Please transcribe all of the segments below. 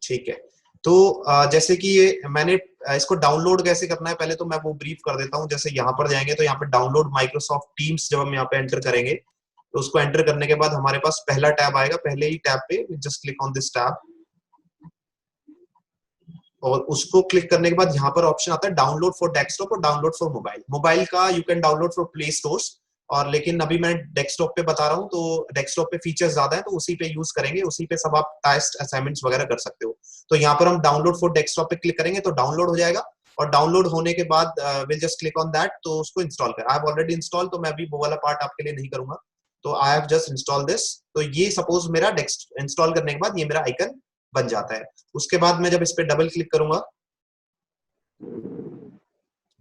ठीक है, तो जैसे कि ये मैंने इसको डाउनलोड कैसे करना है पहले तो मैं वो ब्रीफ कर देता हूँ। जैसे यहाँ पर जाएंगे तो यहाँ पे डाउनलोड माइक्रोसॉफ्ट टीम्स जब हम यहाँ पे एंटर करेंगे तो उसको एंटर करने के बाद हमारे पास पहला टैब आएगा। पहले ही टैब पे just click on this tab और उसको क्लिक करने के बाद यहाँ पर ऑप्शन आता है डाउनलोड फॉर डेस्कटॉप और डाउनलोड फॉर मोबाइल। मोबाइल का you can download for play stores, और लेकिन अभी मैं डेस्कटॉप पे बता रहा हूँ तो डेस्कटॉप पे फीचर्स ज्यादा है तो उसी पे यूज करेंगे, उसी पे सब आप टेस्ट असाइनमेंट्स वगैरह कर सकते हो। तो यहाँ पर हम डाउनलोड फॉर डेस्कटॉप पे क्लिक करेंगे तो डाउनलोड हो जाएगा, और डाउनलोड होने के बाद will just click on that तो उसको इंस्टॉल कर। आई हैव ऑलरेडी इंस्टॉल, तो मैं अभी वो वाला पार्ट आपके लिए नहीं करूंगा। तो I have just install this. तो ये सपोज मेरा डेस्क इंस्टॉल करने के बाद ये मेरा आइकन बन जाता है। उसके बाद मैं जब इस पे डबल क्लिक करूंगा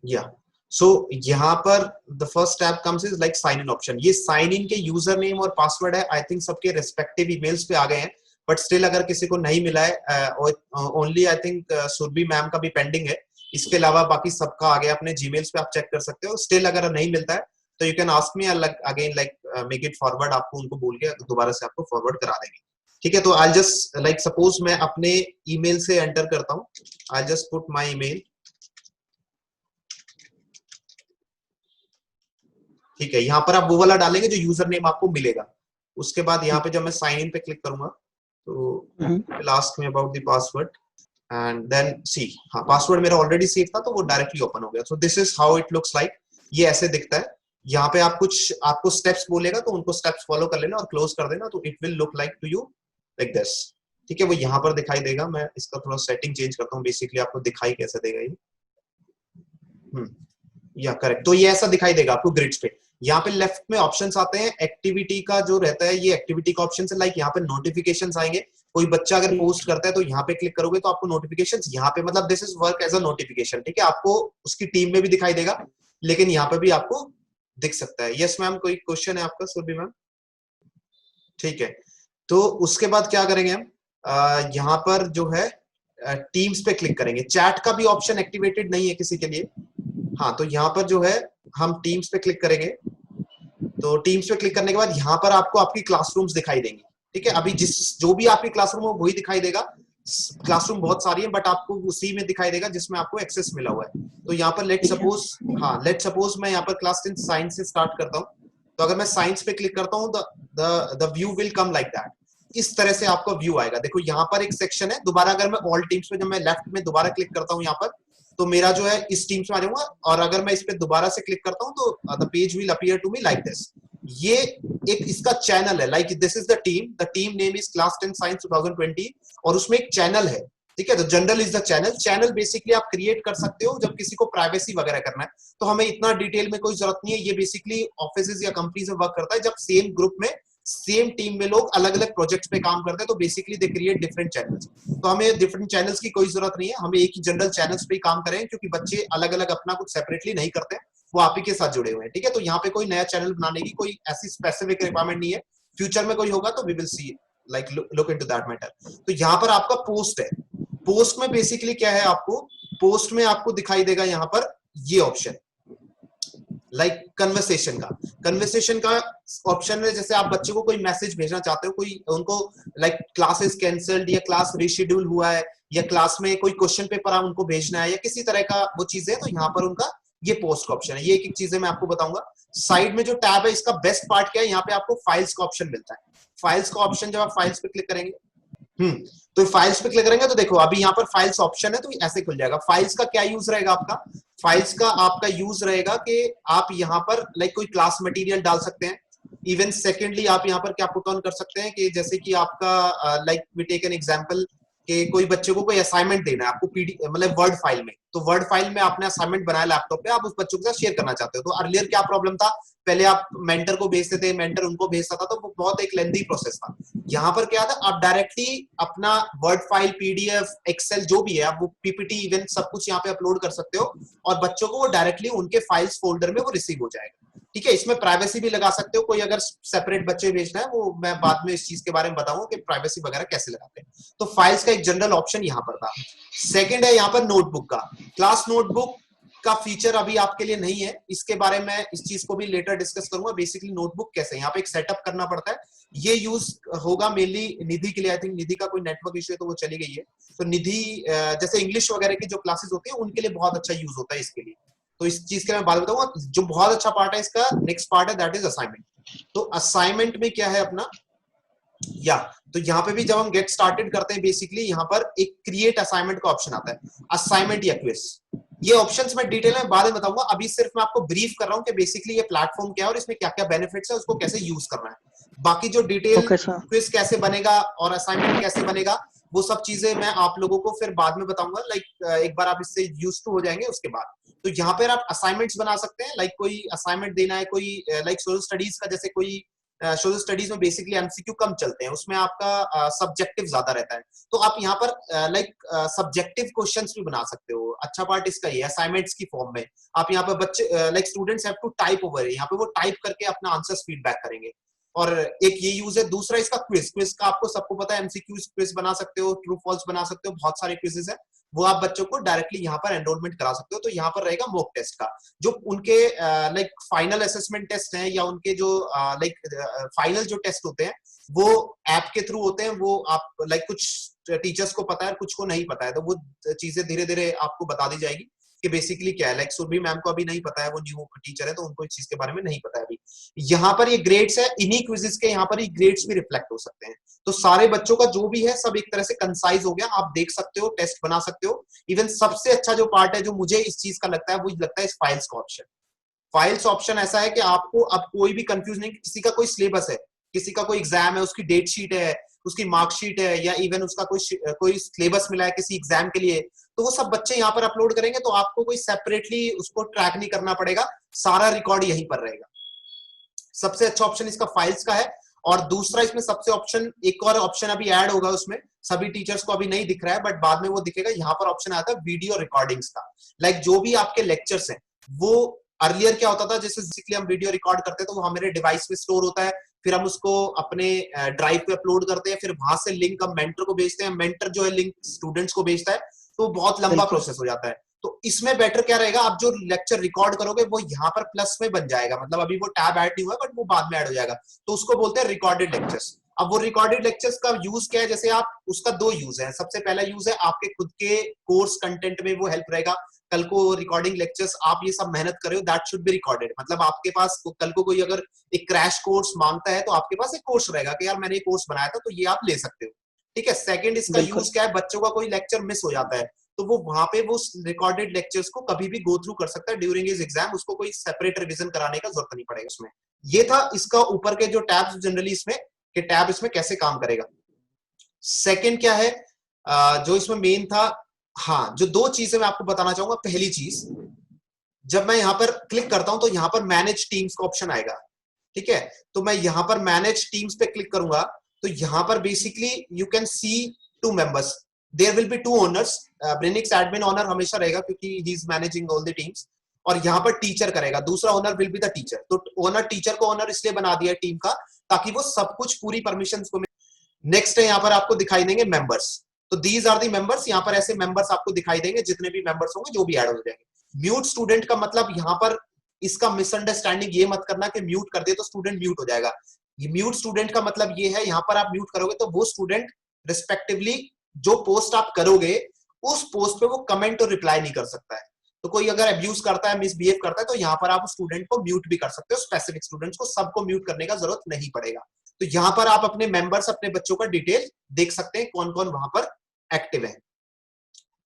या सो यहाँ पर the first tab comes is like sign in option. ये साइन इन के यूजर नेम और पासवर्ड है, आई थिंक सबके रेस्पेक्टिव ईमेल्स पे आ गए हैं, बट स्टिल अगर किसी को नहीं मिला है only I think Surabhi ma'am का भी पेंडिंग है, इसके अलावा बाकी सबका आ गया। अपने जीमेल्स पे आप चेक कर सकते हो। स्टिल अगर नहीं मिलता है तो you can ask me again like make it forward, आपको उनको बोल के दोबारा से आपको फॉरवर्ड करा देंगे। ठीक है, तो आई जस्ट लाइक सपोज मैं अपने ईमेल से एंटर करता हूँ। I just put my email. ठीक है, यहाँ पर आप वो वाला डालेंगे जो यूजर नेम आपको मिलेगा। उसके बाद यहाँ पे जब मैं साइन इन पे क्लिक करूंगा तो लास्ट में about the password and then see, हाँ पासवर्ड मेरा ऑलरेडी सेव था तो वो डायरेक्टली ओपन हो गया। So this is how it looks like. ये ऐसे दिखता है। यहाँ पे आप कुछ आपको स्टेप्स बोलेगा तो उनको स्टेप्स फॉलो कर लेना और क्लोज कर देना, तो it will look like to you like this. ठीक है, वो यहाँ पर दिखाई देगा। मैं इसका थोड़ा सेटिंग चेंज करता हूँ, बेसिकली आपको दिखाई कैसे देगा ये। या करेक्ट, तो ये ऐसा दिखाई देगा आपको ग्रिड्स पे। यहाँ पे लेफ्ट में ऑप्शंस आते हैं एक्टिविटी का जो रहता है, ये एक्टिविटी का ऑप्शन है। लाइक यहाँ पे नोटिफिकेशंस आएंगे, कोई बच्चा अगर पोस्ट करता है तो यहाँ पे क्लिक करोगे तो आपको नोटिफिकेशंस यहाँ पे, मतलब this is work as a notification. ठीक है, आपको उसकी टीम में भी दिखाई देगा लेकिन यहाँ पे भी आपको दिख सकता है। यस मैम, कोई क्वेश्चन है आपका सुरभि मैम? ठीक है, तो उसके बाद क्या करेंगे हम, यहाँ पर जो है टीम्स पे क्लिक करेंगे। चैट का भी ऑप्शन एक्टिवेटेड नहीं है किसी के लिए। हाँ, तो यहाँ पर जो है हम टीम्स पे क्लिक करेंगे। तो टीम्स पे क्लिक करने के बाद यहाँ पर आपको आपकी क्लासरूम्स दिखाई देंगी। ठीक है, अभी जो भी आपकी क्लासरूम हो वही दिखाई देगा। क्लासरूम बहुत सारी है बट आपको उसी में दिखाई देगा जिसमें आपको एक्सेस मिला हुआ है। तो यहाँ पर लेट सपोज मैं यहाँ पर क्लास 10 साइंस से स्टार्ट करता हूँ। तो अगर मैं साइंस पे क्लिक करता हूँ the view will come like that. इस तरह से आपका व्यू आएगा। देखो यहाँ पर एक सेक्शन है। दोबारा अगर मैं ऑल टीम्स पे, जब मैं लेफ्ट में दोबारा क्लिक करता हूँ यहाँ पर, तो मेरा जो है इस टीम्स में आ जाऊंगा, और अगर मैं इस पे दोबारा से क्लिक करता हूँ तो the page will appear to me like this. ये एक इसका चैनल है, like this is the team name is class 10 science 2020, और उसमें एक चैनल है। ठीक है, तो general is the channel basically आप क्रिएट कर सकते हो जब किसी को प्राइवेसी वगैरह करना है। तो हमें इतना डिटेल में कोई जरूरत नहीं है। ये बेसिकली ऑफिस या कंपनीज में वर्क करता है जब सेम ग्रुप में सेम टीम में लोग अलग अलग प्रोजेक्ट्स पे काम करते हैं, तो basically they create different channels. तो हमें डिफरेंट चैनल्स की कोई जरूरत नहीं है, हमें एक ही जनरल चैनल्स पे काम करें, क्योंकि बच्चे अलग अलग अपना कुछ सेपरेटली नहीं करते हैं, वो आप ही के साथ जुड़े हुए हैं। ठीक है, तो यहाँ पे कोई नया चैनल बनाने की कोई ऐसी स्पेसिफिक रिक्वायरमेंट नहीं है। फ्यूचर में कोई होगा तो we will see like look into that matter. तो यहाँ पर आपका पोस्ट है। पोस्ट में बेसिकली क्या है, आपको पोस्ट में आपको दिखाई देगा यहाँ पर ये ऑप्शन, लाइक कन्वर्सेशन का ऑप्शन है। जैसे आप बच्चे को कोई मैसेज भेजना चाहते हो, कोई उनको लाइक क्लासेस कैंसल्ड या क्लास रिशेड्यूल हुआ है, या क्लास में कोई क्वेश्चन पेपर आप उनको भेजना है, या किसी तरह का वो चीजें, तो यहाँ पर उनका ये पोस्ट का ऑप्शन है। ये एक एक चीजें मैं आपको बताऊंगा। साइड में जो टैब है, इसका बेस्ट पार्ट क्या है, यहाँ पे आपको फाइल्स का ऑप्शन मिलता है। फाइल्स का ऑप्शन जब आप फाइल्स पे क्लिक करेंगे, तो फाइल्स पे क्लिक करेंगे तो देखो अभी यहाँ पर फाइल्स ऑप्शन है, तो ऐसे खुल जाएगा। फाइल्स का क्या यूज रहेगा आपका, फाइल्स का आपका यूज रहेगा कि आप यहाँ पर लाइक कोई क्लास मटेरियल डाल सकते हैं। इवन सेकेंडली आप यहाँ पर क्या पुट ऑन कर सकते हैं कि जैसे कि आपका like we take an example कि कोई बच्चे को कोई असाइनमेंट देना है आपको मतलब वर्ड फाइल में, तो वर्ड फाइल में आपने असाइनमेंट बनाया लैपटॉप पे, आप उस बच्चों के साथ शेयर करना चाहते हो। तो अर्लियर क्या प्रॉब्लम था, पहले आप मेंटर को भेजते थे, मेंटर उनको भेजता था, तो वो बहुत एक लेंथी प्रोसेस था। यहाँ पर क्या था, आप डायरेक्टली अपना वर्ड फाइल, पीडीएफ, एक्सेल जो भी है, आप वो पीपीटी इवन सब कुछ यहाँ पे अपलोड कर सकते हो, और बच्चों को वो डायरेक्टली उनके फाइल्स फोल्डर में वो रिसीव हो जाएगा। ठीक है, इसमें प्राइवेसी भी लगा सकते हो। कोई अगर सेपरेट बच्चे भेजना है, वो मैं बाद में इस चीज के बारे में बताऊंगा कि प्राइवेसी वगैरह कैसे लगाते हैं। तो फाइल्स का एक जनरल ऑप्शन यहाँ पर था। सेकंड है यहाँ पर नोटबुक का, क्लास नोटबुक। का फीचर अभी आपके लिए नहीं है, इसके बारे में इस चीज को भी लेटर डिस्कस करूंगा। बेसिकली नोटबुक कैसे यहाँ पे एक सेटअप करना पड़ता है, ये यूज होगा मेनली निधि के लिए। आई थिंक निधि का कोई नेटवर्क इश्यू है तो वो चली गई है। तो निधि जैसे इंग्लिश वगैरह की जो क्लासेस होती है उनके लिए बहुत अच्छा यूज होता है इसके लिए। तो इस चीज के मैं बात बताऊंगा। जो बहुत अच्छा पार्ट है इसका, नेक्स्ट पार्ट है दैट इज असाइनमेंट। तो असाइनमेंट में क्या है अपना, या तो यहाँ पे भी जब हम गेट स्टार्टेड करते हैं बेसिकली यहाँ पर एक क्रिएट असाइनमेंट का ऑप्शन आता है, असाइनमेंट या क्विज। ये ऑप्शंस मैं डिटेल में बाद में बताऊंगा, अभी सिर्फ मैं आपको ब्रीफ कर रहा हूँ कि बेसिकली ये प्लेटफॉर्म क्या है और इसमें क्या क्या बेनिफिट्स है, उसको कैसे यूज करना है। बाकी जो डिटेल क्विज कैसे बनेगा और असाइनमेंट कैसे बनेगा वो सब चीजें मैं आप लोगों को फिर बाद में बताऊंगा। लाइक एक बार आप इससे यूज टू हो जाएंगे उसके बाद। तो यहाँ पर आप असाइनमेंट्स बना सकते हैं, लाइक कोई असाइनमेंट देना है, कोई लाइक सोशल स्टडीज का, जैसे कोई सोशल स्टडीज में बेसिकली एमसीक्यू कम चलते हैं, उसमें आपका सब्जेक्टिव ज्यादा रहता है। तो आप यहाँ पर लाइक सब्जेक्टिव क्वेश्चंस भी बना सकते हो। अच्छा पार्ट इसका ये असाइनमेंट्स की फॉर्म में आप यहाँ पर बच्चे like students have to type over, यहाँ पे वो टाइप करके अपना आंसर्स फीडबैक करेंगे। और एक ये यूज है। दूसरा इसका क्विज, क्विज का आपको सबको पता है, एमसीक्यू क्विज बना सकते हो, ट्रू फॉल्स बना सकते हो, बहुत सारे क्विजेस है, वो आप बच्चों को डायरेक्टली यहाँ पर एनरोलमेंट करा सकते हो। तो यहाँ पर रहेगा मॉक टेस्ट का, जो उनके लाइक फाइनल असेसमेंट टेस्ट हैं या उनके जो लाइक फाइनल जो टेस्ट होते हैं वो ऐप के थ्रू होते हैं। वो आप लाइक कुछ टीचर्स को पता है, कुछ को नहीं पता है, तो वो चीजें धीरे धीरे आपको बता दी जाएगी कि बेसिकली क्या है। लाइक सुरभि मैम को अभी नहीं पता है, वो न्यू टीचर है तो उनको इस चीज के बारे में नहीं पता है अभी। यहाँ पर ये ग्रेड्स है, इन्हीं क्विजेस के यहाँ पर ये ग्रेड्स भी रिफ्लेक्ट हो सकते हैं। तो सारे बच्चों का जो भी है सब एक तरह से कंसाइज हो गया, आप देख सकते हो, टेस्ट बना सकते हो। इवन सबसे अच्छा जो पार्ट है जो मुझे इस चीज का लगता है वो लगता है इस फाइल्स का ऑप्शन। फाइल्स ऑप्शन ऐसा है कि आपको अब कोई भी कंफ्यूज नहीं, किसी का कोई सिलेबस है, किसी का कोई एग्जाम है, उसकी डेट शीट है, उसकी मार्कशीट है, या इवन उसका कोई सिलेबस मिला है किसी एग्जाम के लिए, तो वो सब बच्चे यहाँ पर अपलोड करेंगे। तो आपको कोई सेपरेटली उसको ट्रैक नहीं करना पड़ेगा, सारा रिकॉर्ड यहीं पर रहेगा। सबसे अच्छा ऑप्शन इसका फाइल्स का है। और दूसरा इसमें सबसे ऑप्शन, एक और ऑप्शन अभी ऐड होगा उसमें, सभी टीचर्स को अभी नहीं दिख रहा है बट बाद में वो दिखेगा। यहाँ पर ऑप्शन आता है वीडियो रिकॉर्डिंग्स का। लाइक जो भी आपके लेक्चर्स हैं, वो अर्लियर क्या होता था, जैसे बेसिकली हम वीडियो रिकॉर्ड करते हैं तो वो हमारे डिवाइस में स्टोर होता है, फिर हम उसको अपने ड्राइव पे अपलोड करते हैं, फिर वहां से लिंक हम मेंटर को भेजते हैं, मेंटर जो है लिंक स्टूडेंट्स को भेजता है, तो बहुत लंबा प्रोसेस हो जाता है। तो इसमें बेटर क्या रहेगा, आप जो लेक्चर रिकॉर्ड करोगे वो यहाँ पर प्लस में बन जाएगा, मतलब अभी वो टैब ऐड नहीं हुआ बट वो बाद में ऐड हो जाएगा। तो उसको बोलते हैं रिकॉर्डेड लेक्चर्स। अब वो रिकॉर्डेड लेक्चर्स का यूज क्या है, जैसे आप उसका दो यूज है। सबसे पहला यूज है आपके खुद के कोर्स कंटेंट में वो हेल्प रहेगा। कल को रिकॉर्डिंग लेक्चर्स आप ये सब मेहनत कर रहे हो, दैट शुड बी रिकॉर्डेड। मतलब आपके पास कल को कोई अगर एक क्रैश कोर्स मांगता है तो आपके पास एक कोर्स रहेगा कि यार मैंने एक कोर्स बनाया था तो ये आप ले सकते हो। ठीक है। सेकंड इसका यूज क्या है, बच्चों का कोई लेक्चर मिस हो जाता है तो वो वहां पे वो रिकॉर्डेड लेक्चर्स को कभी भी गो थ्रू कर सकता है ड्यूरिंग हिज एग्जाम, उसको कोई सेपरेट रिवीजन कराने का जरूरत नहीं पड़ेगा उसमें। ये था इसका ऊपर के जो टैब्स, जनरली इसमें कि टैब इसमें कैसे काम करेगा। सेकंड क्या है जो इसमें मेन था, हाँ, जो दो चीजें मैं आपको बताना चाहूंगा। पहली चीज, जब मैं यहाँ पर क्लिक करता हूं तो यहाँ पर मैनेज टीम्स का ऑप्शन आएगा। ठीक है। तो मैं यहाँ पर मैनेज टीम्स पे क्लिक करूंगा तो यहाँ पर basically you can see 2 members, there will be 2 owners. Brainix admin owner हमेशा रहेगा क्योंकि he is managing all the teams, और यहाँ पर टीचर करेगा, दूसरा owner will be the teacher. तो ओनर टीचर को ओनर इसलिए बना दिया टीम का ताकि वो सब कुछ पूरी परमिशन को। नेक्स्ट है यहाँ पर आपको दिखाई देंगे मेंबर्स। तो दीज आर दी मेंबर्स, यहाँ पर ऐसे मेंबर्स आपको दिखाई देंगे, जितने भी मेंबर्स होंगे जो भी ऐड हो जाएंगे। म्यूट स्टूडेंट का मतलब यहाँ पर इसका मिसअंडरस्टैंडिंग ये मत करना कि म्यूट कर दे तो स्टूडेंट म्यूट हो जाएगा। ये म्यूट स्टूडेंट का मतलब ये है, यहाँ पर आप म्यूट करोगे तो वो स्टूडेंट रिस्पेक्टिवली जो पोस्ट आप करोगे उस पोस्ट पे वो कमेंट और रिप्लाई नहीं कर सकता है। तो कोई अगर अब्यूज करता है, मिसबिहेव करता है, तो यहाँ पर आप उस स्टूडेंट को म्यूट भी कर सकते हो। स्पेसिफिक स्टूडेंट्स को सबको म्यूट करने का जरूरत नहीं पड़ेगा। तो यहाँ पर आप अपने मेंबर्स, अपने बच्चों का डिटेल देख सकते हैं, कौन कौन वहां पर एक्टिव है।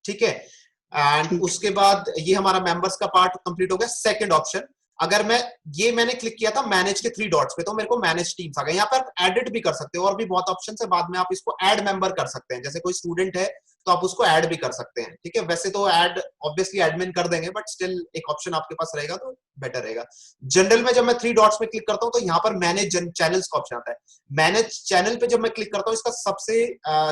ठीक है। एंड उसके बाद ये हमारा मेंबर्स का पार्ट कंप्लीट हो गया। सेकंड ऑप्शन, अगर मैंने क्लिक किया था मैनेज के 3 डॉट्स पे तो मेरे को मैनेज टीम्स आ गए। यहाँ पर एडिट भी कर सकते हो, और भी बहुत ऑप्शन है, बाद में आप इसको ऐड मेंबर कर सकते हैं। जैसे कोई स्टूडेंट है तो आप उसको ऐड भी कर सकते हैं। ठीक है। वैसे तो ऐड ऑब्वियसली एडमिन कर देंगे बट स्टिल एक ऑप्शन आपके पास रहेगा तो बेटर रहेगा। जनरल में जब मैं 3 डॉट्स में क्लिक करता हूं तो यहाँ पर मैनेज चैनल्स का ऑप्शन आता है। मैनेज चैनल पे जब मैं क्लिक करता हूँ, इसका सबसे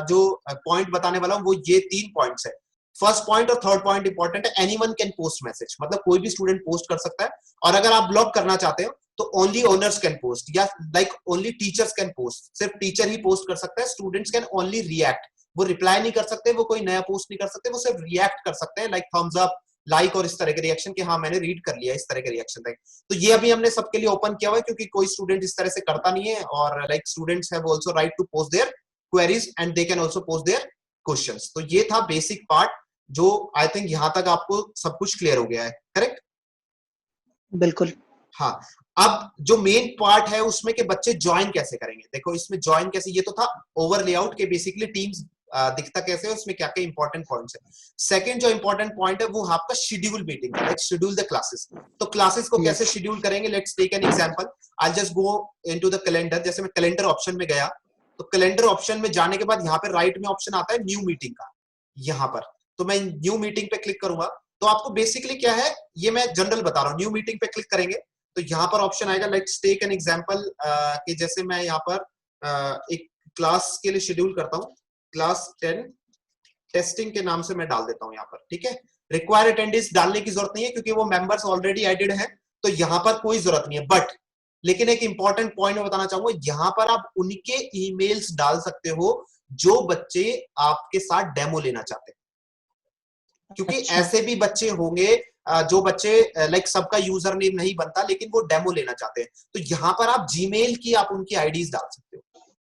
जो पॉइंट बताने वाला हूँ वो ये 3 पॉइंट्स है। फर्स्ट पॉइंट और थर्ड पॉइंट इंपॉर्टेंट है। एनीवन कैन पोस्ट मैसेज, मतलब कोई भी स्टूडेंट पोस्ट कर सकता है। और अगर आप ब्लॉक करना चाहते हो तो ओनली ओनर्स कैन पोस्ट, या like only teachers can post, सिर्फ टीचर ही पोस्ट कर सकता है। स्टूडेंट्स कैन ओनली रिएक्ट, वो रिप्लाई नहीं कर सकते, वो कोई नया पोस्ट नहीं कर सकते, वो सिर्फ रिएक्ट कर सकते हैं, लाइक थम्स अप, लाइक और इस तरह के रिएक्शन कि हाँ मैंने रीड कर लिया, इस तरह के रिएक्शन थे। तो ये अभी हमने सबके लिए ओपन किया हुआ है क्योंकि कोई स्टूडेंट इस तरह से करता नहीं है, और like students have also right to post their queries and they can also post their questions. तो ये था बेसिक पार्ट, जो आई थिंक यहां तक आपको सब कुछ क्लियर हो गया है, करेक्ट? बिल्कुल। हाँ, अब जो मेन पार्ट है उसमें के बच्चे ज्वाइन कैसे करेंगे। देखो इसमें ज्वाइन कैसे, ये तो था ओवर लेआउट के बेसिकली टीम्स दिखता कैसे है, उसमें क्या क्या इंपॉर्टेंट पॉइंट्स है। सेकंड जो इंपॉर्टेंट पॉइंट है वो आपका शेड्यूल मीटिंग का, लाइक शेड्यूल द क्लासेस। तो क्लासेस को कैसे शेड्यूल करेंगे, let's take an example. I just go into the calendar. जैसे मैं कैलेंडर ऑप्शन में गया, तो कैलेंडर ऑप्शन में जाने के बाद यहाँ पे राइट में ऑप्शन आता है न्यू मीटिंग का, यहाँ पर तो मैं न्यू मीटिंग पे क्लिक करूंगा। तो आपको बेसिकली क्या है, ये मैं जनरल बता रहा हूँ। न्यू मीटिंग पे क्लिक करेंगे तो यहाँ पर ऑप्शन आएगा, लेट्स टेक एन एग्जांपल कि जैसे मैं यहाँ पर एक क्लास के लिए शेड्यूल करता हूँ, क्लास 10 टेस्टिंग के नाम से मैं डाल देता हूँ यहाँ पर, ठीक है। रिक्वायर अटेंडेंस डालने की जरूरत नहीं है क्योंकि वो मेंबर्स ऑलरेडी एडेड है, तो यहाँ पर कोई जरूरत नहीं है। बट लेकिन एक इंपॉर्टेंट पॉइंट मैं बताना चाहूंगा, यहाँ पर आप उनके ईमेल्स डाल सकते हो जो बच्चे आपके साथ डेमो लेना चाहते हैं, क्योंकि ऐसे भी बच्चे होंगे जो बच्चे लाइक सबका यूजर नेम नहीं बनता लेकिन वो डेमो लेना चाहते हैं। तो यहाँ पर आप जीमेल की आप उनकी आईडीज डाल सकते हो,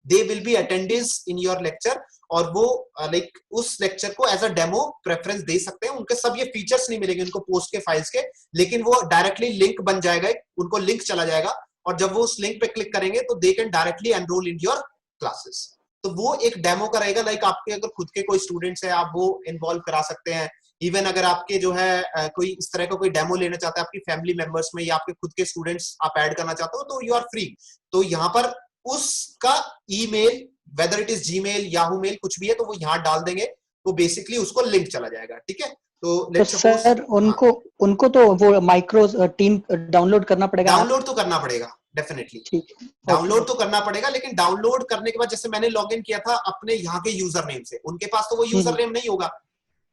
they will be attendance in your lecture, और वो लाइक उस लेक्चर को एज अ डेमो प्रेफरेंस दे सकते हैं। उनके सब ये फीचर्स नहीं मिलेंगे उनको पोस्ट के फाइल्स के, लेकिन वो डायरेक्टली लिंक बन जाएगा, उनको लिंक चला जाएगा, और जब वो उस लिंक पे क्लिक करेंगे तो they can directly enrol in your classes. तो वो एक डेमो का रहेगा, लाइक आपके अगर खुद के कोई स्टूडेंट्स है आप वो इन्वॉल्व करा सकते हैं। इवन अगर आपके जो है कोई इस तरह का कोई डेमो लेना चाहता है आपकी फैमिली मेंबर्स में, या आपके खुद के स्टूडेंट्स आप ऐड करना चाहते हो, तो यू आर फ्री। तो यहाँ पर उसका email, whether it is Gmail, Yahoo mail, कुछ भी है, तो वो यहाँ डाल देंगे, तो बेसिकली उसको लिंक चला जाएगा, ठीक है। तो सर उनको तो वो माइक्रो टीम डाउनलोड करना पड़ेगा। डाउनलोड तो करना पड़ेगा डेफिनेटली, डाउनलोड तो करना पड़ेगा, लेकिन डाउनलोड करने के बाद जैसे मैंने लॉगिन किया था अपने यहाँ के यूजर नेम से, उनके पास तो वो यूजर नेम नहीं होगा,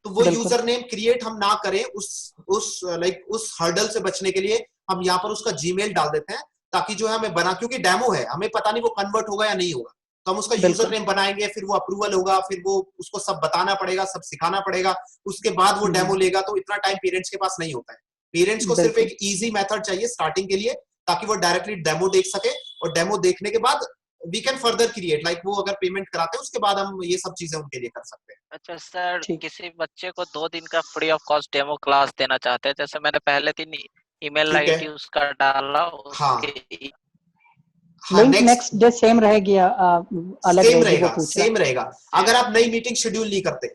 तो वो यूजर नेम क्रिएट हम ना करें, उस हर्डल से बचने के लिए हम यहाँ पर उसका जीमेल डाल देते हैं, ताकि जो है हमें बना, क्योंकि डेमो है, हमें पता नहीं वो कन्वर्ट होगा या नहीं होगा, तो हम उसका यूजर नेम बनाएंगे, फिर वो अप्रूवल होगा, फिर वो उसको सब बताना पड़ेगा, सब सिखाना पड़ेगा, उसके बाद वो डेमो लेगा। तो इतना टाइम पेरेंट्स के पास नहीं होता है। पेरेंट्स को सिर्फ एक इजी मेथड चाहिए स्टार्टिंग के लिए, ताकि वो डायरेक्टली डेमो देख सके, और डेमो देखने के बाद we can further create, like वो अगर पेमेंट कराते हैं उसके बाद हम ये सब चीजें उनके लिए कर सकते हैं। अच्छा सर, किसी बच्चे को 2 दिन का free of cost demo class देना चाहते हैं, जैसे मैंने पहले दिन ईमेल आईडी उसका डाला, उसके लिंक नेक्स्ट डे सेम रहेगी, अलग सेम रहेगा, सेम रहेगा। अगर आप नई मीटिंग शेड्यूल नहीं करते,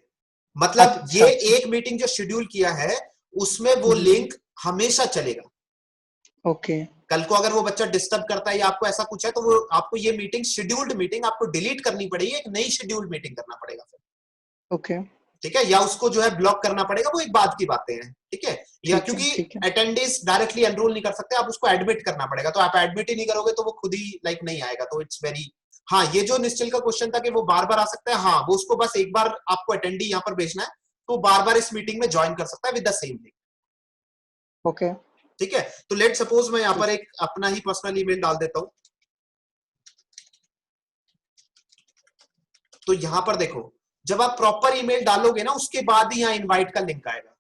मतलब ये एक मीटिंग जो शेड्यूल किया है उसमें वो लिंक हमेशा चलेगा। ओके, कल को अगर वो बच्चा डिस्टर्ब करता है या आपको ऐसा कुछ है, तो वो आपको ये मीटिंग, शेड्यूल्ड मीटिंग आपको डिलीट करनी पड़ेगी, एक नई शेड्यूल्ड मीटिंग करना पड़ेगा फिर, ओके, ठीक है, या उसको जो है ब्लॉक करना पड़ेगा, वो एक बात की बातें हैं, ठीक है। या क्योंकि अटेंडेंस डायरेक्टली एनरोल नहीं कर सकते, आप उसको एडमिट करना पड़ेगा, तो आप एडमिट ही नहीं करोगे तो वो खुद ही लाइक नहीं आएगा, तो इट्स वेरी। हाँ, ये जो निश्चल का क्वेश्चन था कि वो बार बार आ सकता है, हाँ, वो उसको बस एक बार आपको अटेंडी यहाँ पर भेजना है, तो बार बार इस मीटिंग में ज्वाइन कर सकता है with the same link. Okay, ठीक है। तो लेट सपोज मैं यहाँ पर एक अपना ही पर्सनल ईमेल डाल देता हूं, तो यहां पर देखो, जब आप प्रॉपर ईमेल डालोगे ना उसके बाद ही यहाँ इनवाइट का लिंक आएगा,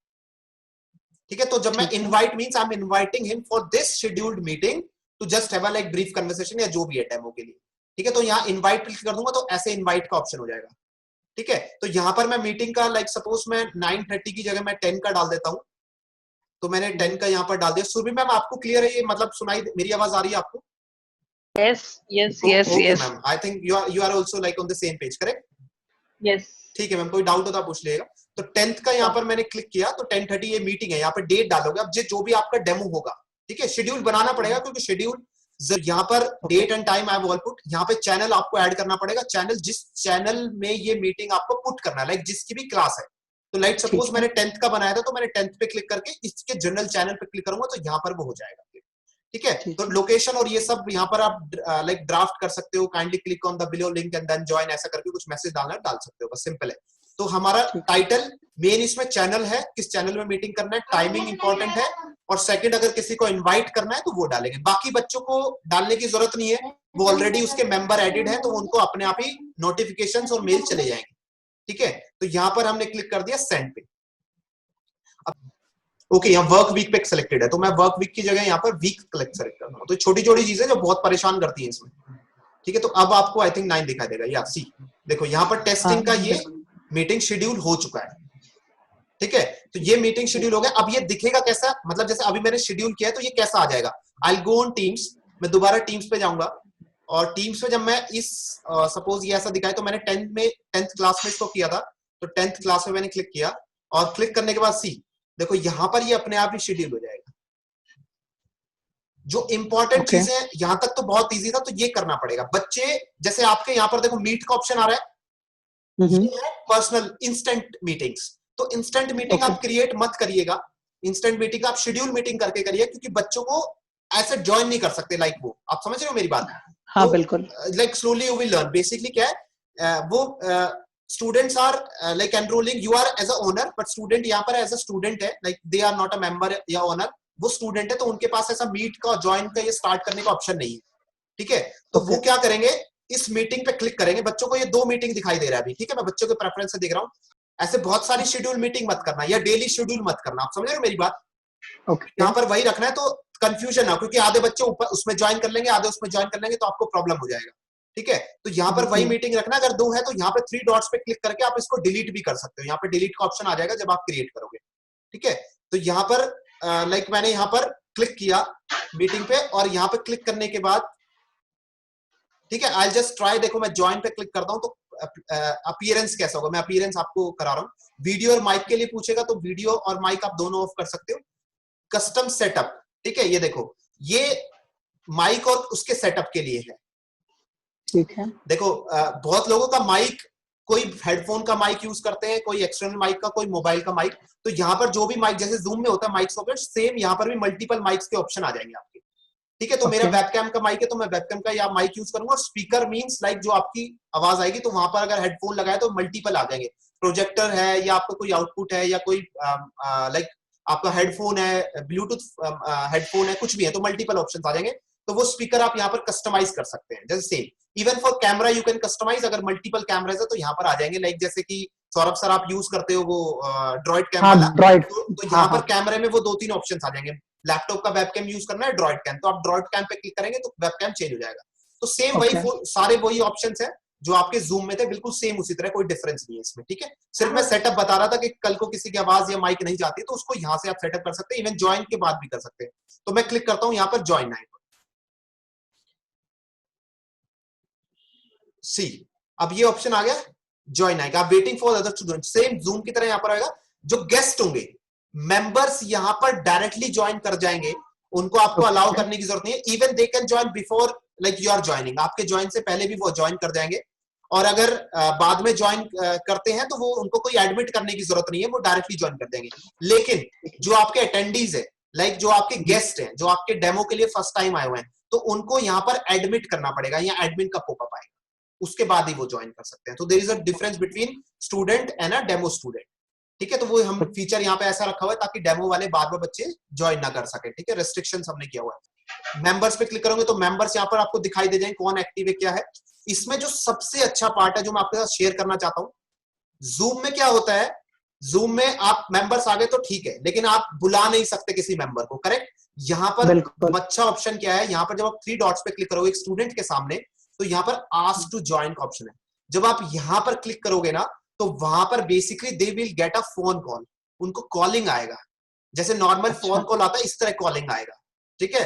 ठीक है। तो जब मैं invite means I am inviting him for this scheduled meeting to just have a like brief conversation, या जो भी है डेमो के लिए, ठीक है। तो यहाँ इनवाइट क्लिक कर दूंगा तो ऐसे इनवाइट का ऑप्शन हो जाएगा, ठीक है। तो यहाँ पर मैं मीटिंग का लाइक सपोज मैं 9:30 की जगह मैं 10 का डाल देता हूं, तो मैंने 10 का यहाँ पर डाल दिया। सुरभि मैम आपको क्लियर है ये, मतलब सुनाई, मेरी आवाज आ रही है आपको? Yes, yes, yes, yes. Ma'am, I think you are also like on the same page, correct? Yes. ठीक है मैम, कोई डाउट हो तो आप पूछ लीजिएगा। तो 10th का यहाँ पर मैंने क्लिक किया, तो 10:30 ये मीटिंग है, यहाँ पर डेट डालोगे अब जो भी आपका डेमो होगा, ठीक है। शेड्यूल बनाना पड़ेगा, क्योंकि शेड्यूल यहाँ पर date and time I have all put, यहाँ पे चैनल आपको ऐड करना पड़ेगा, चैनल जिस चैनल में ये मीटिंग आपको पुट करना है, लाइक जिसकी भी क्लास है। तो लाइक सपोज मैंने 10th का बनाया था, तो मैंने 10th पे क्लिक करके इसके जनरल चैनल पे क्लिक करूंगा, तो यहाँ पर वो हो जाएगा, ठीक है। तो लोकेशन और ये सब यहाँ पर आप लाइक ड्राफ्ट कर सकते हो, kindly click on the below link and then join, ऐसा करके कुछ मैसेज डालना डाल सकते हो, बस सिंपल है। तो हमारा टाइटल मेन इसमें चैनल है, किस चैनल में मीटिंग करना है, टाइमिंग इंपॉर्टेंट है, और सेकंड अगर किसी को इनवाइट करना है तो वो डालेंगे, बाकी बच्चों को डालने की जरूरत नहीं है, वो ऑलरेडी उसके मेंबर एडिड है, तो उनको अपने आप ही नोटिफिकेशंस और मेल चले जाएंगे, ठीक है। तो यहाँ पर हमने क्लिक कर दिया सेंड पे। ओके यहाँ वर्क वीक पे सिलेक्टेड है, तो मैं वर्क वीक की जगह यहाँ पर वीक सेलेक्ट करता हूँ। तो छोटी छोटी चीजें जो बहुत परेशान करती हैं इसमें, ठीक है। तो अब आपको आई थिंक 9 दिखाई देगा, या सी देखो यहाँ पर टेस्टिंग का ये मीटिंग शेड्यूल हो चुका है, ठीक है। तो ये मीटिंग शेड्यूल हो गया। अब ये दिखेगा कैसा, मतलब जैसे अभी मैंने शेड्यूल किया है तो ये कैसा आ जाएगा, आई गो ऑन टीम्स, मैं दोबारा टीम्स पे जाऊंगा, और टीम्स में जब मैं इस सपोज ये ऐसा दिखाए, तो मैंने 10th क्लास में इसको किया था, तो 10th क्लास में मैंने क्लिक किया, और क्लिक करने के बाद सी देखो यहाँ पर ये अपने आप ही शेड्यूल हो जाएगा। जो इंपॉर्टेंट चीजें हैं यहां तक तो बहुत इजी था, तो ये करना पड़ेगा। बच्चे जैसे आपके यहाँ पर देखो मीट का ऑप्शन आ रहा है, ये है पर्सनल इंस्टेंट मीटिंग्स। तो इंस्टेंट मीटिंग आप क्रिएट मत करिएगा, इंस्टेंट मीटिंग आप शेड्यूल मीटिंग करके करिए, क्योंकि बच्चों को ऐसे ज्वाइन नहीं कर सकते लाइक वो, आप समझ रहे हो मेरी बात? हाँ तो, बिल्कुल। Like slowly you will learn. Basically क्या है, वो students are like enrolling, you are as a owner, but student यहाँ पर एज अ स्टूडेंट है, like they are not a member या ओनर, वो स्टूडेंट है, तो उनके पास ऐसा मीट का ज्वाइन का ये स्टार्ट करने का ऑप्शन नहीं है, ठीक है। तो वो क्या करेंगे, इस मीटिंग पे क्लिक करेंगे, बच्चों को ये 2 मीटिंग दिखाई दे रहा है अभी, ठीक है, मैं बच्चों के प्रेफरेंस से देख रहा हूँ। ऐसे बहुत सारी शेड्यूल मीटिंग मत करना, या डेली शेड्यूल मत करना, आप समझ रहे हो मेरी बात? यहाँ पर वही रखना है, तो कंफ्यूजन ना, क्योंकि आधे बच्चे ऊपर उसमें ज्वाइन कर लेंगे, आधे उसमें ज्वाइन कर लेंगे, तो आपको प्रॉब्लम हो जाएगा, ठीक है। तो यहाँ पर वही मीटिंग रखना। अगर 2 है तो यहाँ पे 3 डॉट्स पे क्लिक करके आप इसको डिलीट भी कर सकते हो, यहाँ पे डिलीट का ऑप्शन आ जाएगा जब आप क्रिएट करोगे, ठीक है। तो यहाँ पर लाइक मैंने यहाँ पर क्लिक किया मीटिंग पे, और यहाँ पे क्लिक करने के बाद, ठीक है, आई जस्ट ट्राई, देखो मैं ज्वाइन पे क्लिक करता हूँ तो अपीयरेंस कैसा होगा, मैं अपीयरेंस आपको करा रहा हूँ। वीडियो और माइक के लिए पूछेगा, तो वीडियो और माइक आप दोनों ऑफ कर सकते हो। कस्टम सेटअप, ठीक है, ये देखो, ये माइक और उसके सेटअप के लिए है, ठीक है। देखो बहुत लोगों का माइक, कोई हेडफोन का माइक यूज करते हैं, कोई एक्सटर्नल माइक का, कोई मोबाइल का माइक। तो यहाँ पर जो भी माइक जैसे जूम में होता है माइक सॉकेट, सेम यहाँ पर भी मल्टीपल माइक्स के ऑप्शन आ जाएंगे आपके, ठीक है। तो मेरा वेबकैम का माइक है, तो मैं वेबकैम का या माइक यूज करूंगा। स्पीकर मींस लाइक जो आपकी आवाज आएगी, तो वहां पर अगर हेडफोन लगाए तो मल्टीपल आ जाएंगे। प्रोजेक्टर है, या आपका कोई आउटपुट है, या कोई लाइक आपका हेडफोन है, ब्लूटूथ हेडफोन है, कुछ भी है, तो मल्टीपल ऑप्शन आ जाएंगे। तो वो स्पीकर आप यहाँ पर कस्टमाइज कर सकते हैं, जैसे same even for camera you can customise. अगर मल्टीपल कैमराज है तो यहाँ पर आ जाएंगे, लाइक जैसे कि सौरभ सर आप यूज करते हो वो ड्रॉइड कैमरा, तो यहाँ पर कैमरे में वो 2-3 ऑप्शन आ जाएंगे। लैपटॉप का वेबकैम यूज करना है, ड्रॉइड कैम, तो आप ड्रॉइड कैम पे क्लिक करेंगे तो वेबकैम चेंज हो जाएगा। तो सेम वही सारे वही ऑप्शंस है जो आपके जूम में थे, बिल्कुल सेम उसी तरह, कोई डिफरेंस नहीं है इसमें, ठीक है। सिर्फ मैं सेटअप बता रहा था कि कल को किसी की आवाज या माइक नहीं जाती तो उसको यहाँ से आप सेटअप कर सकते हैं, इवन ज्वाइन के बाद भी कर सकते हैं। तो मैं क्लिक करता हूँ यहाँ पर ज्वाइन नाइन, सी अब ये ऑप्शन आ गया ज्वाइन आएगा। आप waiting for other student, same zoom की तरह यहाँ पर आएगा। जो गेस्ट होंगे, मेंबर्स यहाँ पर डायरेक्टली ज्वाइन कर जाएंगे, उनको आपको अलाउ करने की जरूरत नहीं है। Even they can join before like you are joining, आपके ज्वाइन से पहले भी वो ज्वाइन कर जाएंगे। और अगर बाद में ज्वाइन करते हैं तो वो उनको कोई एडमिट करने की जरूरत नहीं है, वो डायरेक्टली ज्वाइन कर देंगे। लेकिन जो आपके अटेंडीज है, लाइक जो आपके गेस्ट हैं, जो आपके डेमो के लिए फर्स्ट टाइम आए हुए हैं, तो उनको यहाँ पर एडमिट करना पड़ेगा, या एडमिन का पॉपअप आएगा, उसके बाद ही वो ज्वाइन कर सकते हैं। तो there is a difference between student and a demo student, ठीक है। तो वो हम फीचर यहाँ पे ऐसा रखा हुआ है ताकि डेमो वाले बाद में बच्चे ज्वाइन ना कर सके, ठीक है। रेस्ट्रिक्शंस हमने किया हुआ है। मेंबर्स पे क्लिक करोगे तो मेंबर्स यहाँ पर आपको दिखाई दे जाएंगे, कौन एक्टिव है क्या है। इसमें जो सबसे अच्छा पार्ट है जो मैं आपके साथ शेयर करना चाहता हूँ, जूम में क्या होता है, जूम में आप मेंबर्स आ गए तो ठीक है, लेकिन आप बुला नहीं सकते किसी मेंबर को, करेक्ट। यहाँ पर अच्छा ऑप्शन क्या है, यहाँ पर जब आप 3 डॉट्स पे क्लिक करोगे एक स्टूडेंट के सामने, तो यहाँ पर आस्क टू ज्वाइन का ऑप्शन है। जब आप यहाँ पर क्लिक करोगे ना, तो वहां पर basically they will get a phone call, उनको कॉलिंग आएगा, जैसे नॉर्मल फोन कॉल आता है इस तरह कॉलिंग आएगा, ठीक है।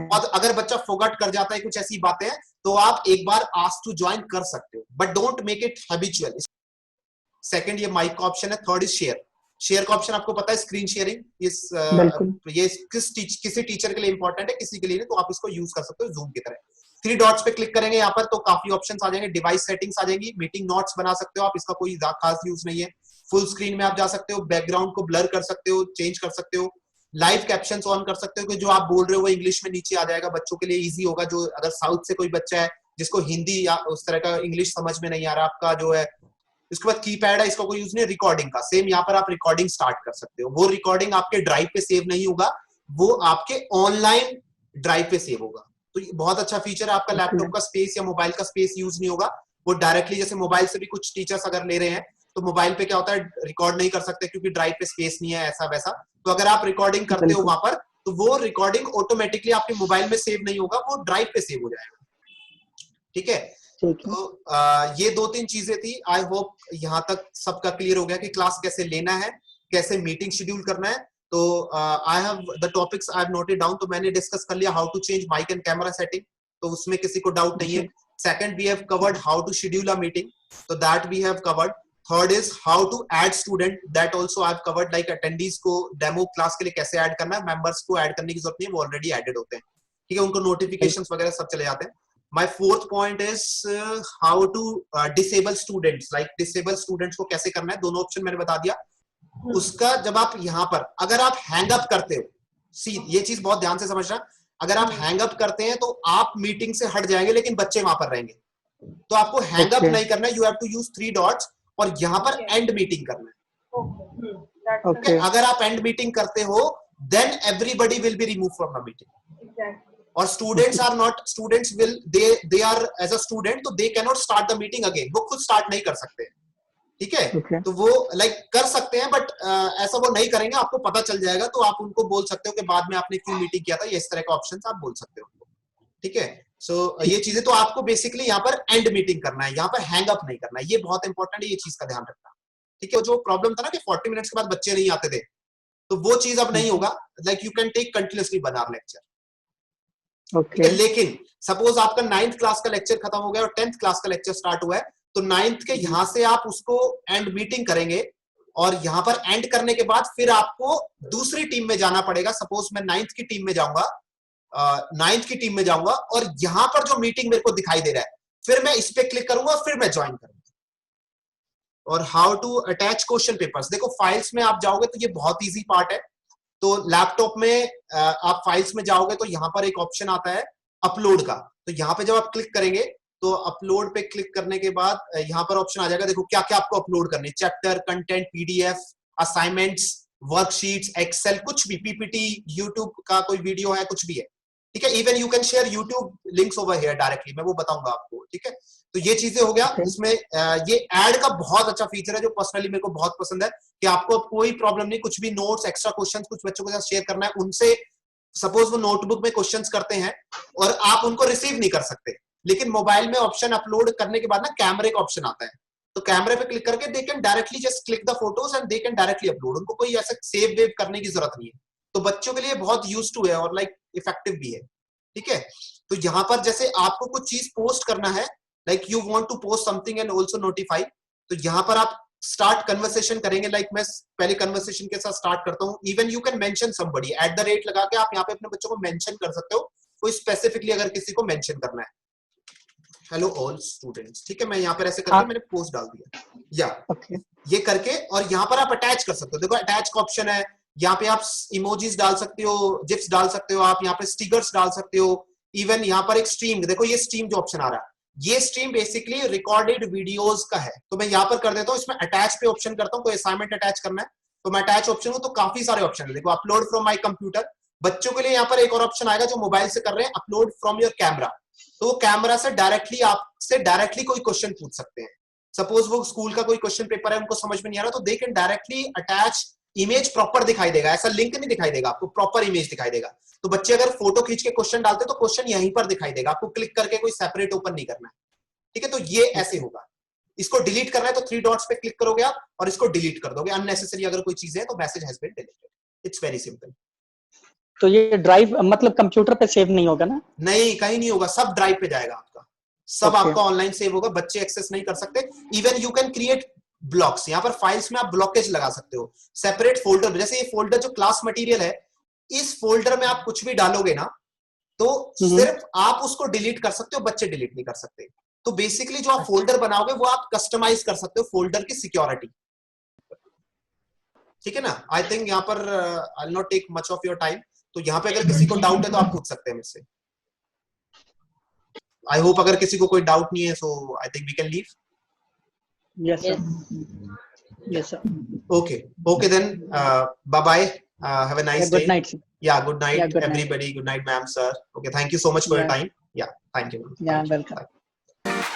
और अगर बच्चा फॉरगेट कर जाता है कुछ ऐसी बातें हैं, तो आप एक बार आस्क टू ज्वाइन कर सकते हो, but don't make it habitual. Second ये माइक का ऑप्शन है। Third is share. शेयर का ऑप्शन आपको पता है, स्क्रीन शेयरिंग, ये किसी टीचर के लिए इंपॉर्टेंट है, किसी के लिए नहीं, तो आप इसको यूज कर सकते हो जूम की तरह। 3 डॉट्स पे क्लिक करेंगे यहाँ पर तो काफी ऑप्शंस आ जाएंगे। डिवाइस सेटिंग्स आ जाएंगी, मीटिंग नोट्स बना सकते हो आप, इसका कोई खास यूज नहीं है। फुल स्क्रीन में आप जा सकते हो, बैकग्राउंड को ब्लर कर सकते हो, चेंज कर सकते हो, लाइव कैप्शंस ऑन कर सकते हो कि जो आप बोल रहे हो वो इंग्लिश में नीचे आ जाएगा, बच्चों के लिए इजी होगा। जो अगर साउथ से कोई बच्चा है जिसको हिंदी या उस तरह का इंग्लिश समझ में नहीं आ रहा, आपका जो है। इसके बाद कीपैड है, इसका कोई यूज नहीं। रिकॉर्डिंग का सेम, यहाँ पर आप रिकॉर्डिंग स्टार्ट कर सकते हो। वो रिकॉर्डिंग आपके ड्राइव पे सेव नहीं होगा, वो आपके ऑनलाइन ड्राइव पे सेव होगा। तो ये बहुत अच्छा फीचर है। आपका लैपटॉप का स्पेस या मोबाइल का स्पेस यूज नहीं होगा, वो डायरेक्टली, जैसे मोबाइल से भी कुछ टीचर्स अगर ले रहे हैं तो मोबाइल पे क्या होता है, रिकॉर्ड नहीं कर सकते क्योंकि ड्राइव पे स्पेस नहीं है, ऐसा वैसा। तो अगर आप रिकॉर्डिंग करते हो वहां पर, तो वो रिकॉर्डिंग ऑटोमेटिकली आपके मोबाइल में सेव नहीं होगा, वो ड्राइव पे सेव हो जाएगा। ठीक है, तो ये 2-3 चीजें थी। आई होप यहाँ तक सबका क्लियर हो गया कि क्लास कैसे लेना है, कैसे मीटिंग शेड्यूल करना है। तो I have the topics I have noted down, तो मैंने डिस्कस कर लिया how to change mic and camera setting, तो उसमें किसी को डाउट नहीं है। Second, we have covered how to schedule a meeting, तो that we have covered. Third is how to add student, that also I have covered, like attendees को demo class के लिए कैसे ऐड करना है, मेंबर्स को ऐड करने की जरूरत नहीं है, वो ऑलरेडी एडेड होते हैं। ठीक है, उनको नोटिफिकेशंस वगैरह सब चले जाते हैं। My fourth point is how to disable students, like disable students को कैसे करना है, दोनों ऑप्शन मैंने बता दिया। उसका जब आप यहाँ पर अगर आप हैंग अप करते हो, सी ये चीज बहुत ध्यान से समझना, अगर आप हैंग अप करते हैं तो आप मीटिंग से हट जाएंगे लेकिन बच्चे वहां पर रहेंगे। तो आपको हैंग अप नहीं करना है, you have to use 3 dots और यहाँ पर एंड मीटिंग करना है। Okay? अगर आप एंड मीटिंग करते हो then everybody will be remove from the meeting. और students are not, students will they are as a student, तो they can not start the meeting again, वो खुद स्टार्ट नहीं कर सकते। ठीक है, तो वो लाइक कर सकते हैं बट ऐसा वो नहीं करेंगे, आपको पता चल जाएगा, तो आप उनको बोल सकते हो कि बाद में आपने क्यों मीटिंग किया था, ये इस तरह का ऑप्शन आप बोल सकते हो उनको। ठीक है, सो ये चीजें तो आपको बेसिकली यहाँ पर एंड मीटिंग करना है, यहाँ पर हैंग अप नहीं करना है, ये बहुत इंपॉर्टेंट है, ये चीज का ध्यान रखना। ठीक है, जो प्रॉब्लम था ना कि 40 मिनट्स के बाद बच्चे नहीं आते थे, तो वो चीज अब नहीं होगा, like you can take continuously 1 hour lecture. Okay. लेकिन सपोज आपका 9th क्लास का लेक्चर खत्म हो गया और 10th क्लास का लेक्चर स्टार्ट हुआ है, तो 9th के यहाँ से आप उसको एंड मीटिंग करेंगे और यहाँ पर एंड करने के बाद फिर आपको दूसरी टीम में जाना पड़ेगा। सपोज मैं 9th की टीम में जाऊंगा, 9th की टीम में जाऊंगा और यहाँ पर जो मीटिंग मेरे को दिखाई दे रहा है, फिर मैं इस पे क्लिक करूंगा, फिर मैं ज्वाइन करूंगा। और how to attach question papers, देखो फाइल्स में आप जाओगे तो ये बहुत ईजी पार्ट है। तो लैपटॉप में आप फाइल्स में जाओगे तो यहाँ पर एक ऑप्शन आता है अपलोड का, तो यहाँ पे जब आप क्लिक करेंगे तो अपलोड पे क्लिक करने के बाद यहाँ पर ऑप्शन आ जाएगा, देखो क्या क्या आपको अपलोड करने, chapter, content, PDF, assignments, worksheets, Excel, कुछ भी, पीपीटी, यूट्यूब का कोई वीडियो है, कुछ भी है। ठीक है, even you can share YouTube links over here directly, मैं वो बताऊंगा आपको। ठीक है, तो ये चीजें हो गया। इसमें ये ऐड का बहुत अच्छा फीचर है जो पर्सनली मेरे को बहुत पसंद है, कि आपको कोई प्रॉब्लम नहीं, कुछ भी नोट्स, एक्स्ट्रा क्वेश्चंस कुछ बच्चों के साथ शेयर करना है, उनसे सपोज वो नोटबुक में क्वेश्चंस करते हैं और आप उनको रिसीव नहीं कर सकते, लेकिन मोबाइल में ऑप्शन अपलोड करने के बाद ना कैमरे का ऑप्शन आता है, तो कैमरे पे क्लिक करके they can directly just click the photos and they can directly upload, उनको कोई ऐसा सेव वेव करने की जरूरत नहीं है। तो बच्चों के लिए बहुत यूज टू है और लाइक इफेक्टिव भी है। ठीक है, तो यहाँ पर जैसे आपको कुछ चीज पोस्ट करना है, like you want to post something and also notify, तो यहाँ पर आप स्टार्ट कन्वर्सेशन करेंगे, लाइक मैं पहले कन्वर्सेशन के साथ स्टार्ट करता हूँ। Even you can mention somebody @ लगा के आप यहाँ पे अपने बच्चों को मेंशन कर सकते हो, कोई स्पेसिफिकली अगर किसी को मेंशन करना है, हेलो ऑल स्टूडेंट्स। ठीक है, मैं यहाँ पर ऐसे करके मैंने पोस्ट डाल दिया, या ये करके, और यहाँ पर आप अटैच कर सकते हो। देखो अटैच का ऑप्शन है, यहाँ पे आप इमोजीज डाल सकते हो, जिप्स डाल सकते हो, आप यहाँ पे स्टिकर्स डाल सकते हो, इवन यहाँ पर एक स्ट्रीम, देखो ये स्ट्रीम जो ऑप्शन आ रहा है, ये स्ट्रीम बेसिकली रिकॉर्डेड वीडियोस का है। तो मैं यहाँ पर कर देता हूँ, इसमें अटैच पे ऑप्शन करता हूँ, कोई असाइनमेंट अटैच करना है तो मैं अटैच ऑप्शन हूँ, तो काफी सारे ऑप्शन है। देखो अपलोड फ्रॉम माई कंप्यूटर, बच्चों के लिए यहाँ पर एक और ऑप्शन आएगा जो मोबाइल से कर रहे हैं, अपलोड फ्रॉम योर कैमरा, तो वो कैमरा से डायरेक्टली आपसे डायरेक्टली कोई क्वेश्चन पूछ सकते हैं। सपोज वो स्कूल का कोई क्वेश्चन पेपर है, उनको समझ में नहीं आ रहा, तो they can directly attach, image proper दिखाई देगा, ऐसा लिंक नहीं दिखाई देगा आपको, प्रॉपर इमेज दिखाई देगा। तो बच्चे अगर फोटो खींच के क्वेश्चन डालते हैं तो क्वेश्चन यहीं पर दिखाई देगा, आपको क्लिक करके कोई सेपरेट ओपन नहीं करना है। ठीक है, तो ये ऐसे होगा। इसको डिलीट करना है तो 3 डॉट्स पे क्लिक करोगे आप और इसको डिलीट कर दोगे, अननेसेसरी अगर कोई चीज है तो message has been deleted, it's very simple. तो ये ड्राइव मतलब कंप्यूटर पे सेव नहीं होगा ना? नहीं, कहीं नहीं होगा, सब ड्राइव पे जाएगा आपका, सब आपका ऑनलाइन सेव होगा, बच्चे एक्सेस नहीं कर सकते। Even you can create blocks, यहाँ पर फाइल्स में आप ब्लॉकेज लगा सकते हो, सेपरेट फोल्डर, जैसे ये फोल्डर जो क्लास मटेरियल है, इस फोल्डर में आप कुछ भी डालोगे ना तो सिर्फ आप उसको डिलीट कर सकते हो, बच्चे डिलीट नहीं कर सकते। तो बेसिकली जो आप फोल्डर बनाओगे वो आप कस्टमाइज कर सकते हो फोल्डर की सिक्योरिटी। ठीक है ना, आई थिंक यहाँ पर I will not take much of your time, तो यहाँ पे अगर किसी को डाउट है तो आप पूछ सकते हैं मुझसे। आई होप अगर किसी को कोई डाउट नहीं है, so I think we can leave. Yes sir, yes sir, okay then bye bye, have a nice day. Good night. Yeah, good night everybody. Good night ma'am, sir. Okay, thank you so much for your time. Yeah, thank you. Yeah, welcome. Bye.